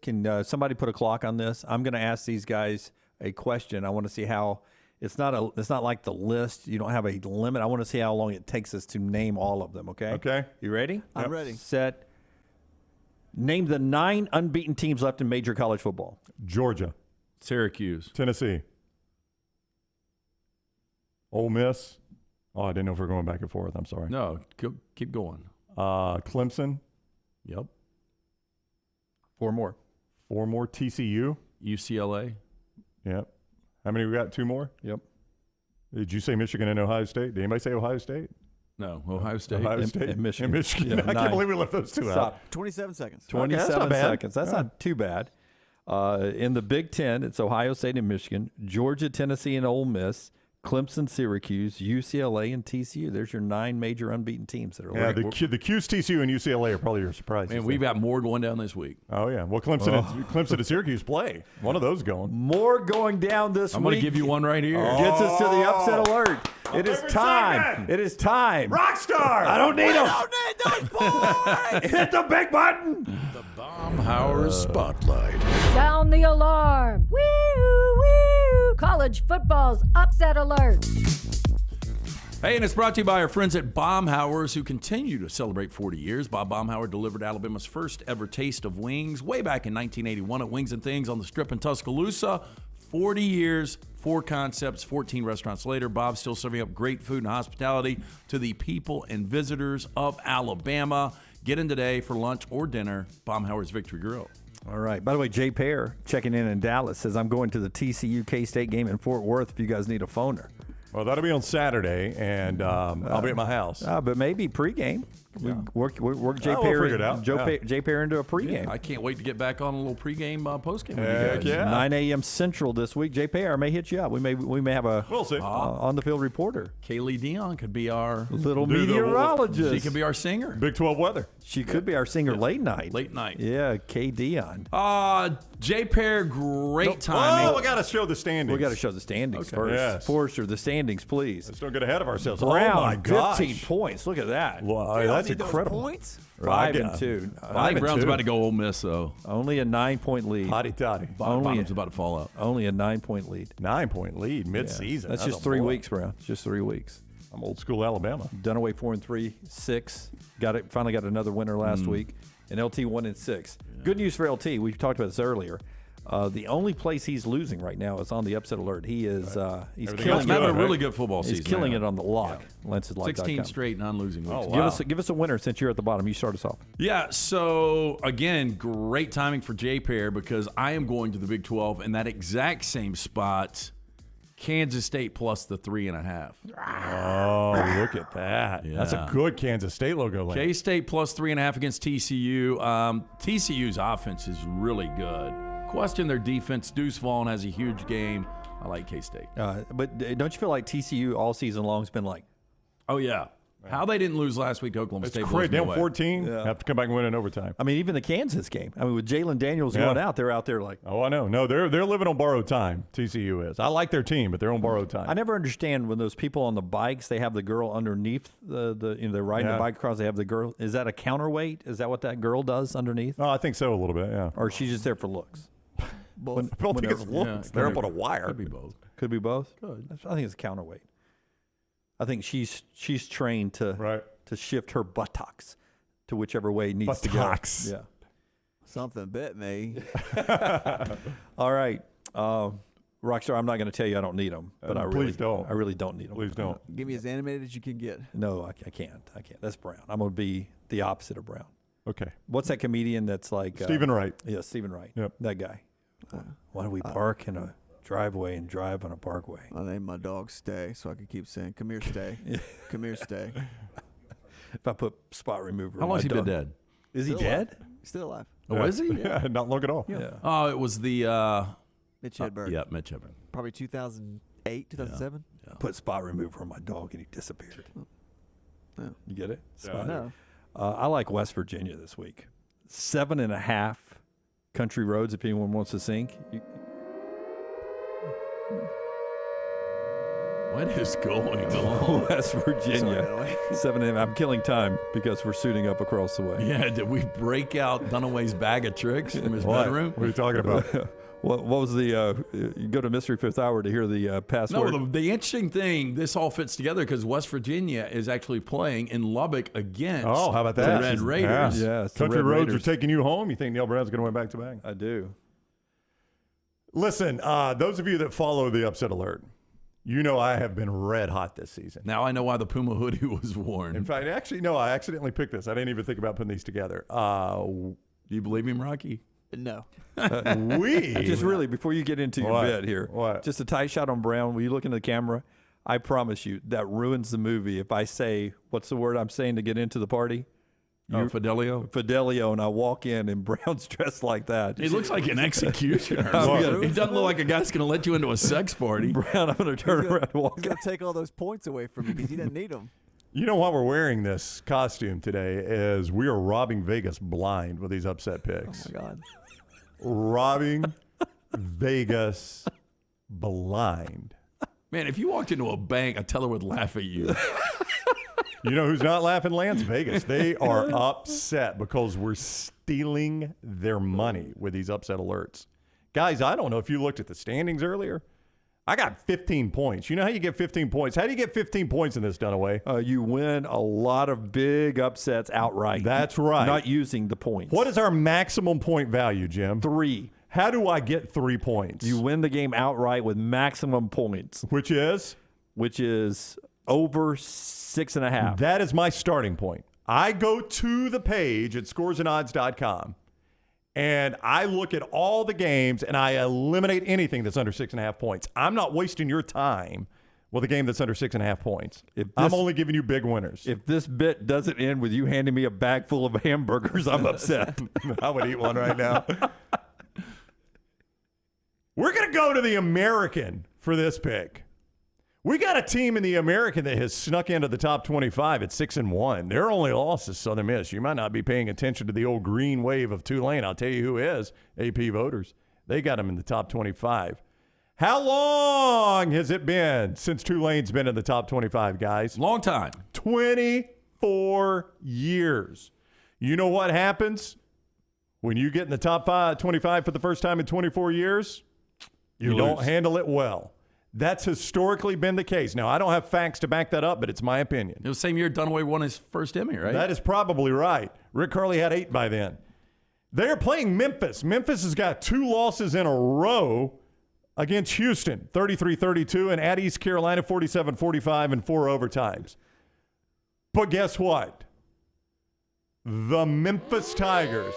Can somebody put a clock on this? I'm going to ask these guys a question. I want to see how. It's not like the list. You don't have a limit. I want to see how long it takes us to name all of them. Okay. Okay. You ready? I'm ready. Set. Name the 9 unbeaten teams left in major college football. Georgia. Syracuse. Tennessee. Ole Miss. Oh, I didn't know if we were going back and forth. I'm sorry. No, keep going. Clemson. Yep. 4 more. 4 more. TCU. UCLA. Yep. How many we got? 2 more? Yep. Did you say Michigan and Ohio State? Did anybody say Ohio State? No, Ohio State. Ohio State and Michigan. And Michigan. Yeah, I 9. can't believe we left those 2 out. 27 seconds. 27 that's not bad. seconds. That's not too bad. In the Big Ten, it's Ohio State and Michigan, Georgia, Tennessee, and Ole Miss, Clemson, Syracuse, UCLA, and TCU. There's your 9 major unbeaten teams that are Yeah, left. the Qs, TCU, and UCLA are probably your surprises. Man, we've got more going down this week. Oh, yeah. Well, Clemson and Syracuse play. One of those going. More going down this I'm week. going to give you one right here. Gets us to the upset alert. It is time. segment. It is time. Rockstar! I don't need them. Don't need those points. Hit the big button. The Baumhower Spotlight. Sound the alarm. Woo, woo. College football's upset alert. Hey, and it's brought to you by our friends at Baumhower's who continue to celebrate 40 years. Bob Baumhower delivered Alabama's first ever taste of wings way back in 1981 at Wings and Things on the Strip in Tuscaloosa. 40 years, 4 concepts, 14 restaurants later. Bob's still serving up great food and hospitality to the people and visitors of Alabama. Get in today for lunch or dinner. Baumhower's Victory Grill. All right. By the way, Jay Pear checking in Dallas says, I'm going to the TCU K-State game in Fort Worth if you guys need a phoner. Well, that'll be on Saturday, and I'll be at my house. But maybe pregame. We work Jay We'll Pear, figure it out. Jay Pear into a pregame. I can't wait to get back on a little pregame, postgame with you Heck guys. yeah. 9 a.m. Central this week. Jay Pear may hit you up. We may have a We'll see. on-the-field reporter. Kaylee Dion could be our Little Do the- meteorologist. She could be our singer. Big 12 weather. She could be our singer late night. Late night. Yeah, K. Dion. Jay Pear, great timing. Oh, we got to show the standings. We got to show the standings first. Yes. Forrester, the standings, please. Let's don't get ahead of ourselves. Brown, oh, my gosh. 15 points. Look at that. Well, You don't that's need those incredible. points. 5 and 2. I think Brown's about to go Ole Miss, though. Only a 9-point lead. Hotty toddy. Bottom's about to fall out. Only a 9-point lead. 9-point lead mid-season. That's just 3 weeks, Brown. It's just 3 weeks. I'm old school Alabama. Dunaway 4-3, 6. Finally got another winner last week. And LT 1-6. Yeah. Good news for LT. We talked about this earlier. The only place he's losing right now is on the upset alert. He is he's Everything killing else He's it. having a right? really good football He's season. killing it on the lock. Lenses 16 straight non-losing weeks. Oh, wow. Give us a winner since you're at the bottom. You start us off. Yeah, so again, great timing for Jay Pear because I am going to the Big 12 in that exact same spot. Kansas State plus the 3.5. Oh, look at that. Yeah. That's a good Kansas State logo. Lane. K-State plus 3.5 against TCU. TCU's offense is really good. Question their defense. Deuce Vaughn has a huge game. I like K-State. But don't you feel like TCU all season long has been like, Oh, yeah. How they didn't lose last week to Oklahoma It's State blows crazy. me Down away. 14. Have to come back and win in overtime. I mean, even the Kansas game. I mean, with Jalen Daniels going out, they're out there like. Oh, I know. No, they're living on borrowed time. TCU is. I like their team, but they're on borrowed time. I never understand when those people on the bikes, they have the girl underneath they're riding the bike across. They have the girl. Is that a counterweight? Is that what that girl does underneath? Oh, I think so a little bit. Yeah. Or is she just there for looks? Both. I don't think it's looks. They're up on a wire. Could be both. Could be both. I think it's a counterweight. I think she's trained to shift her buttocks to whichever way it needs Buttocks. to go. Something bit me. Yeah. All right, Rockstar. I'm not going to tell you I don't need them, but I really don't. I really don't need them. Please don't. Give me as animated as you can get. No, I can't. That's Brown. I'm going to be the opposite of Brown. Okay. What's that comedian that's like Stephen Wright. Yeah, Stephen Wright. Yep. That guy. Why do we park in a driveway and drive on a parkway? I named my dog Stay so I could keep saying, "Come here, Stay. Come here, Stay." If I put spot remover. How on long has my he been dog- dead? Is he Still dead? Still alive. Oh, is he? Yeah, not long at all. Yeah. Oh, it was the Mitch Hedberg. yeah, Mitch Hedberg. Probably 2008, 2007. Put spot remover on my dog and he disappeared. Yeah. You get it? Spot. No. I like West Virginia this week. 7.5 country roads. If anyone wants to sing. What is going on? West Virginia. Sorry, 7 a.m. I'm killing time because we're suiting up across the way. Yeah, did we break out Dunaway's bag of tricks from his What? bedroom? What are you talking about? What was the? You go to Mystery Fifth Hour to hear the password. No, the interesting thing, this all fits together because West Virginia is actually playing in Lubbock against Oh, how about that? the Red Raiders. Yeah, it's the Country Red roads Raiders. are taking you home. You think Neil Brown's going to win back-to-back? I do. Listen, those of you that follow the Upset Alert, you know I have been red hot this season. Now I know why the Puma hoodie was worn. In fact, actually, no, I accidentally picked this. I didn't even think about putting these together. Do you believe him, Rocky? No. We Just really, before you get into your What? bit here, What? just a tight shot on Brown. Will you look into the camera? I promise you that ruins the movie if I say, what's the word I'm saying to get into the party? Fidelio? Fidelio, and I walk in and Brown's dressed like that. He looks like an executioner. What? He doesn't look like a guy that's going to let you into a sex party. Brown, I'm going to turn around and walk He's out. gonna take all those points away from you because he didn't need them. You know why we're wearing this costume today is we are robbing Vegas blind with these upset picks. Oh my God. Robbing Vegas blind. Man, if you walked into a bank, a teller would laugh at you. You know who's not laughing, Lance? Vegas. They are upset because we're stealing their money with these upset alerts. Guys, I don't know if you looked at the standings earlier. I got 15 points. You know how you get 15 points? How do you get 15 points in this, Dunaway? You win a lot of big upsets outright. That's right. Not using the points. What is our maximum point value, Jim? 3? How do I get 3 points? You win the game outright with maximum points, Which is? which is over 6.5. That is my starting point. I go to the page at scoresandodds.com and I look at all the games and I eliminate anything that's under 6.5 points. I'm not wasting your time with a game that's under 6.5 points. I'm only giving you big winners. If this bit doesn't end with you handing me a bag full of hamburgers, I'm upset. I would eat one right now. We're going to go to the American for this pick. We got a team in the American that has snuck into the top 25 at 6-1. Their only loss is Southern Miss. You might not be paying attention to the old green wave of Tulane. I'll tell you who is, AP voters. They got them in the top 25. How long has it been since Tulane's been in the top 25, guys? Long time. 24 years. You know what happens when you get in the top 25 for the first time in 24 years? You don't handle it well. That's historically been the case. Now, I don't have facts to back that up, but it's my opinion. It was the same year Dunaway won his first Emmy, right? That is probably right. Rick Carley had 8 by then. They're playing Memphis. Memphis has got 2 losses in a row against Houston, 33-32, and at East Carolina, 47-45, and 4 overtimes. But guess what? The Memphis Tigers,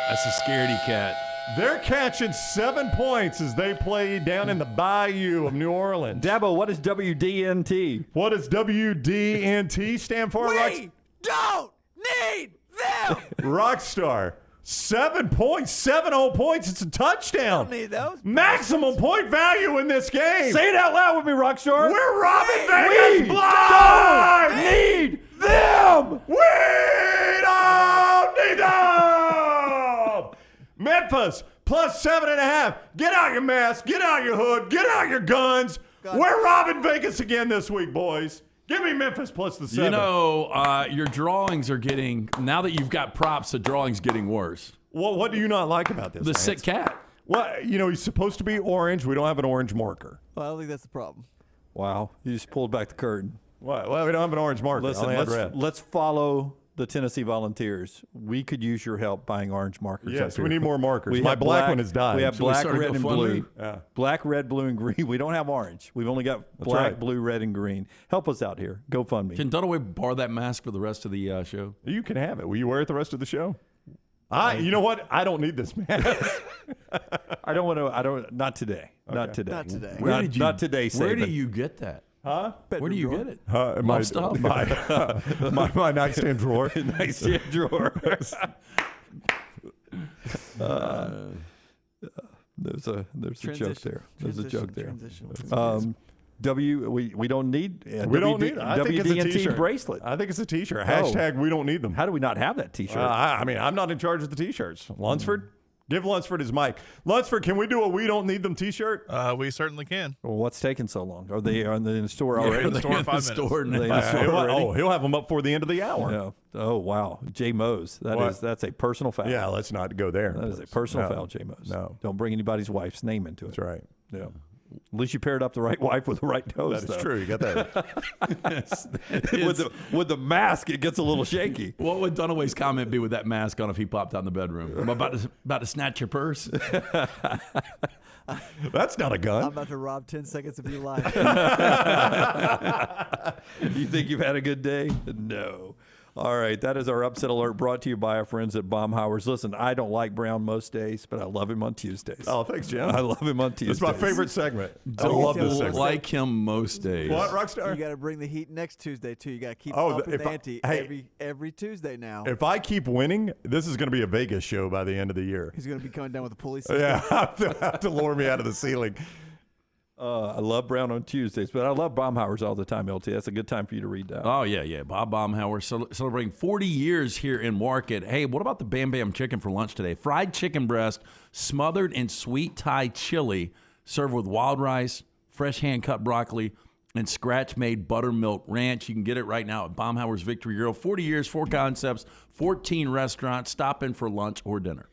That's a scaredy cat. they're catching 7 points as they play down in the Bayou of New Orleans. Dabo, what is WDNT? What does WDNT stand for? We don't need them. Rockstar. 7 points, 7-0 points. It's a touchdown. Don't need those. Maximum point value in this game. Say it out loud with me, Rockstar. We're robbing Vegas blind. Don't need them. We don't need them. Memphis plus 7.5. Get out your mask. Get out your hood. Get out your guns. We're robbing Vegas again this week, boys. Give me Memphis plus the 7. You know, your drawings are getting, now that you've got props, the drawing's getting worse. Well, what do you not like about this? The Lance? sick cat. Well, you know, he's supposed to be orange. We don't have an orange marker. Well, I don't think that's the problem. Wow, you just pulled back the curtain. Well, we don't have an orange marker. Listen, I only had red. let's follow the Tennessee Volunteers. We could use your help buying orange markers. Yes, up here. we need more markers. We My have black one has died. We have Should we black, start a red, and GoFundMe? blue. Yeah. Black, red, blue, and green. We don't have orange. We've only got black, right. blue, red, and green. Help us out here. GoFundMe. Can Dunaway borrow that mask for the rest of the show? You can have it. Will you wear it the rest of the show? You know what? I don't need this mask. I don't want to. I don't. Not today. Not today. Not today. Not today. Where Saban. do you get that? Huh? Where do you get it? My stuff. my nightstand drawer. Nice drawer. There's a joke there. There's a joke there. We don't need. We don't need it. I think it's a WDNT t-shirt. bracelet. I think it's a t-shirt. Hashtag we don't need them. How do we not have that T-shirt? I mean, I'm not in charge of the t-shirts. Lunsford, Give Lunsford his mic. Lunsford, can we do a "We Don't Need Them" T-shirt? We certainly can. Well, what's taking so long? Are they in the store already? in the store in 5 minutes. Are they in the store already? He'll have them up for the end of the hour. Yeah. Oh wow, J Mose. That's a personal foul. Yeah, let's not go there. That is a personal foul, J Mose. No. Don't bring anybody's wife's name into it. That's right. Yeah. At least you paired up the right wife with the right toes. That is true. You got that. with the mask, it gets a little shaky. What would Dunaway's comment be with that mask on if he popped out in the bedroom? I'm about to snatch your purse. That's not a I'm gun. about to rob 10 seconds of your life. You think you've had a good day? No. All right, that is our upset alert brought to you by our friends at Baumhower's. Listen, I don't like Brown most days, but I love him on Tuesdays. Oh, thanks, Jim. I love him on Tuesdays. It's my favorite segment. I Don't love this segment. like him most days. What, You Rockstar? got to bring the heat next Tuesday too. You got to keep Oh, upping if the I- ante hey. every Tuesday now. If I keep winning, this is going to be a Vegas show by the end of the year. He's going to be coming down with the police. System. Yeah, have to lower me out of the ceiling. I love Brown on Tuesdays, but I love Baumhower's all the time, LT. That's a good time for you to read that. Oh, yeah. Bob Baumhower celebrating 40 years here in Market. Hey, what about the Bam Bam chicken for lunch today? Fried chicken breast smothered in sweet Thai chili, served with wild rice, fresh hand-cut broccoli, and scratch-made buttermilk ranch. You can get it right now at Baumhower's Victory Grill. 40 years, 4 concepts, 14 restaurants. Stop in for lunch or dinner.